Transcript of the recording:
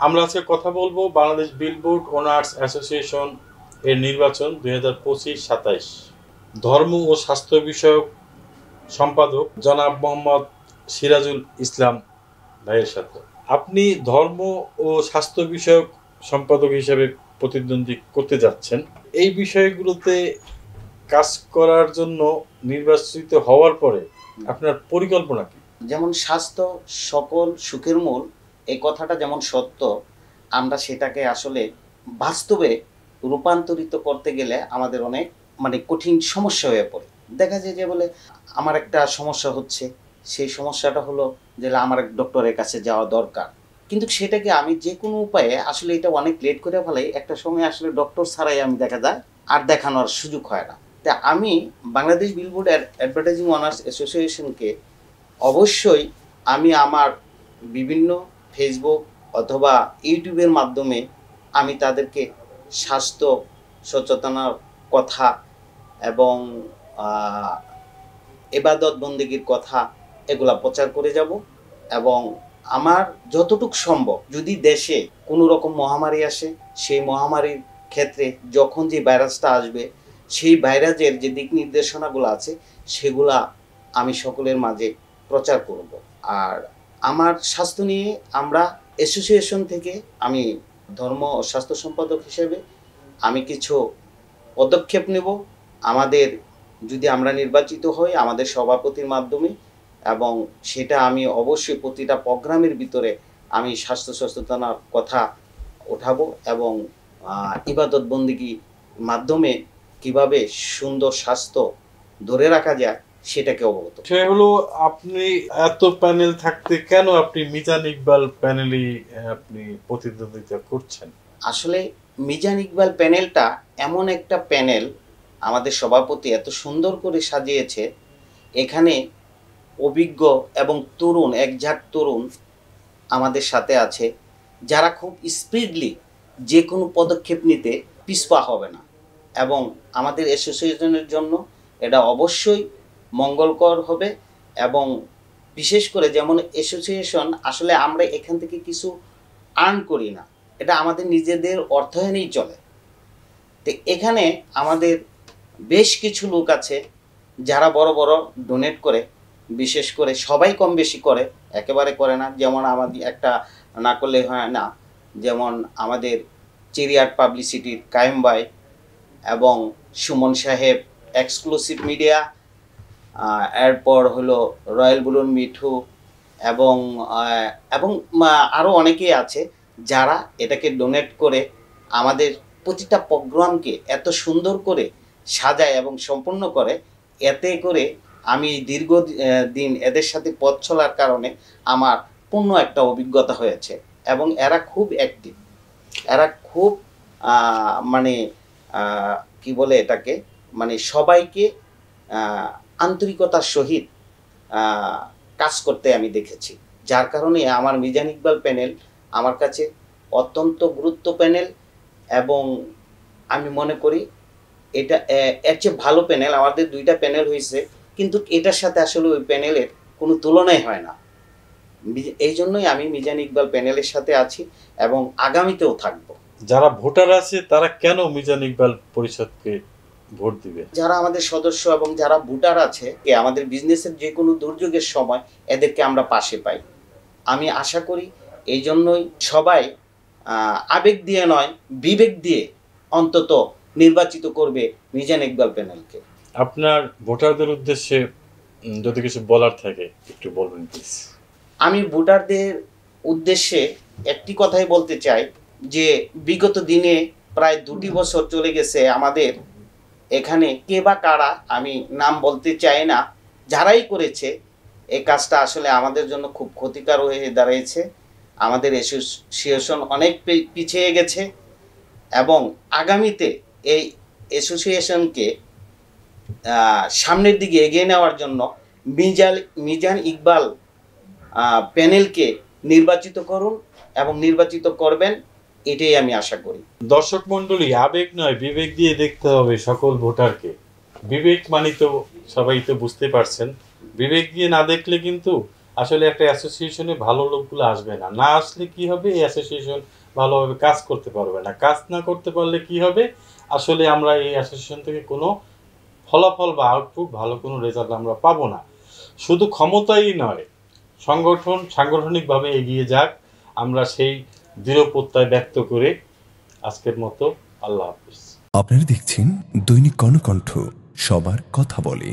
আমরা আজকে কথা বলবো বাংলাদেশ বিলবোর্ড ওনার্স অ্যাসোসিয়েশন এর নির্বাচন 2025-27 ধর্ম ও স্বাস্থ্য বিষয়ক সম্পাদক জনাব মোহাম্মদ সিরাজুল ইসলাম ভাইয়ের সাথে। আপনি ধর্ম ও স্বাস্থ্য বিষয়ক সম্পাদক হিসেবে প্রতিদ্বন্দ্বী করতে যাচ্ছেন। এই বিষয়গুলোতে কাজ করার জন্য নির্বাচিত হওয়ার পরে আপনার পরিকল্পনা কি? যেমন স্বাস্থ্য সকল সুখের মূল, এই কথাটা যেমন সত্য, আমরা সেটাকে আসলে বাস্তবে রূপান্তরিত করতে গেলে আমাদের অনেক কঠিন সমস্যা হয়ে পড়ে। দেখা যায় যে বলে আমার একটা সমস্যা হচ্ছে, সেই সমস্যাটা হলো যে আমার এক ডক্টরের কাছে যাওয়া দরকার, কিন্তু সেটাকে আমি যে কোনো উপায়ে আসলে এটা অনেক লেট করে ফেলাই, একটা সময় আসলে ডক্টর ছাড়াই আমি দেখা যায় আর দেখানোর সুযোগ হয় না। তা আমি বাংলাদেশ বিলবোর্ড অ্যাডভার্টাইজিং অনার্স অ্যাসোসিয়েশনকে অবশ্যই আমি আমার বিভিন্ন ফেসবুক অথবা ইউটিউবের মাধ্যমে আমি তাদেরকে স্বাস্থ্য সচেতনার কথা এবং ইবাদত বন্দেগীর কথা এগুলা প্রচার করে যাব। এবং আমার যতটুকু সম্ভব, যদি দেশে কোনো রকম মহামারী আসে, সেই মহামারীর ক্ষেত্রে যখন যে ভাইরাসটা আসবে, সেই ভাইরাসের যে দিক নির্দেশনাগুলো আছে সেগুলা আমি সকলের মাঝে প্রচার করব। আর আমার স্বাস্থ্য নিয়ে আমরা অ্যাসোসিয়েশন থেকে আমি ধর্ম ও স্বাস্থ্য সম্পাদক হিসেবে আমি কিছু পদক্ষেপ নেব। আমাদের যদি আমরা নির্বাচিত হই আমাদের সভাপতির মাধ্যমে, এবং সেটা আমি অবশ্যই প্রতিটা প্রোগ্রামের ভিতরে আমি স্বাস্থ্য সচেতনার কথা ওঠাবো এবং ইবাদত বন্দেগীর মাধ্যমে কিভাবে সুন্দর স্বাস্থ্য ধরে রাখা যায় সেটাকে অবগত। সে হলো, আপনি এত প্যানেল থাকতে কেন আপনি মিজান ইকবাল প্যানেলই আপনি প্রতিদ্বন্দ্বিতা করছেন? আসলে মিজান ইকবাল প্যানেলটা এমন একটা প্যানেল, আমাদের সভাপতি এত সুন্দর করে সাজিয়েছে। এখানে অভিজ্ঞ এবং তরুণ একঝাঁক তরুণ আমাদের সাথে আছে, যারা খুব স্পিডলি যে কোনো পদক্ষেপ নিতে পিছপা হবে না, এবং আমাদের অ্যাসোসিয়েশনের জন্য এটা অবশ্যই মঙ্গলকর হবে। এবং বিশেষ করে যেমন অ্যাসোসিয়েশন আসলে আমরা এখান থেকে কিছু আর্ন করি না, এটা আমাদের নিজেদের অর্থায়নেই চলে। তো এখানে আমাদের বেশ কিছু লোক আছে যারা বড় বড় ডোনেট করে, বিশেষ করে সবাই কম বেশি করে, একেবারে করে না। যেমন আমাদের একটা না করলে হয় না, যেমন আমাদের চেরিয়াট পাবলিসিটির কায়েম ভাই এবং সুমন সাহেব এক্সক্লুসিভ মিডিয়া, এরপর হলো রয়্যাল বুলুন মিঠু এবং এবং আরও অনেকেই আছে যারা এটাকে ডোনেট করে আমাদের প্রতিটা প্রোগ্রামকে এত সুন্দর করে সাজায় এবং সম্পূর্ণ করে। এতে করে আমি দীর্ঘ দিন এদের সাথে পথ চলার কারণে আমার পূর্ণ একটা অভিজ্ঞতা হয়েছে। এবং এরা খুব অ্যাক্টিভ, এরা খুব কি বলে এটাকে, সবাইকে আন্তরিকতার সহিত কাজ করতে আমি দেখেছি। যার কারণে আমার মিজান ইকবাল প্যানেল আমার কাছে অত্যন্ত গুরুত্ব প্যানেল, এবং আমি মনে করি এটা এর চেয়ে ভালো প্যানেল, আমাদের দুইটা প্যানেল হয়েছে কিন্তু এটার সাথে আসলে ওই প্যানেলের কোনো তুলনাই হয় না। এই জন্যই আমি মিজান ইকবাল প্যানেলের সাথে আছি এবং আগামীতেও থাকবো। যারা ভোটার আছে তারা কেন মিজান ইকবাল পরিষদকে ভোট দিবে? যারা আমাদের সদস্য এবং যারা ভোটার আছে, আমাদের বিজনেসের যে কোনো দুর্যোগের সময় এদেরকে আমরা পাশে পাই। আমি আশা করি এই জন্যই সবাই আবেগ দিয়ে নয় বিবেক দিয়ে অন্তত নির্বাচিত করবে মিজান ইকবাল প্যানেলকে। আপনার ভোটারদের উদ্দেশ্যে যদি কিছু বলার থাকে একটু বলবেন প্লিজ। আমি ভোটারদের উদ্দেশ্যে একটি কথাই বলতে চাই যে বিগত দিনে প্রায় 2 বছর চলে গেছে আমাদের এখানে, কে বা কারা আমি নাম বলতে চাই না, যারাই করেছে এই কাজটা আসলে আমাদের জন্য খুব ক্ষতিকর হয়ে দাঁড়িয়েছে। আমাদের অ্যাসোসিয়েশন অনেক পিছিয়ে গেছে এবং আগামীতে এই অ্যাসোসিয়েশনকে সামনের দিকে এগিয়ে নেওয়ার জন্য মিজান ইকবাল প্যানেলকে নির্বাচিত করুন এবং নির্বাচিত করবেন, এটাই আমি আশা করি। দর্শক মণ্ডলী, আবেগ নয় বিবেক দিয়ে দেখতে হবে সকল ভোটারকে। বিবেক তো সবাই তো বুঝতে পারছেন, বিবেক দিয়ে না দেখলে কিন্তু আসলে একটা অ্যাসোসিয়েশনে ভালো লোকগুলো আসবে না, না আসলে কি হবে, এই অ্যাসোসিয়েশন ভালোভাবে কাজ করতে পারবে না, কাজ না করতে পারলে কি হবে, আসলে আমরা এই অ্যাসোসিয়েশন থেকে কোনো ফলাফল বা আউটপুট ভালো কোনো রেজাল্ট আমরা পাবো না। শুধু ক্ষমতাই নয়, সাংগঠনিকভাবে এগিয়ে যাক, আমরা সেই দৃঢ় প্রত্যয় ব্যক্ত করে আজকের মতো আল্লাহ হাফিজ। আপনারা দেখছেন দৈনিক কর্ণকণ্ঠ, সবার কথা বলে।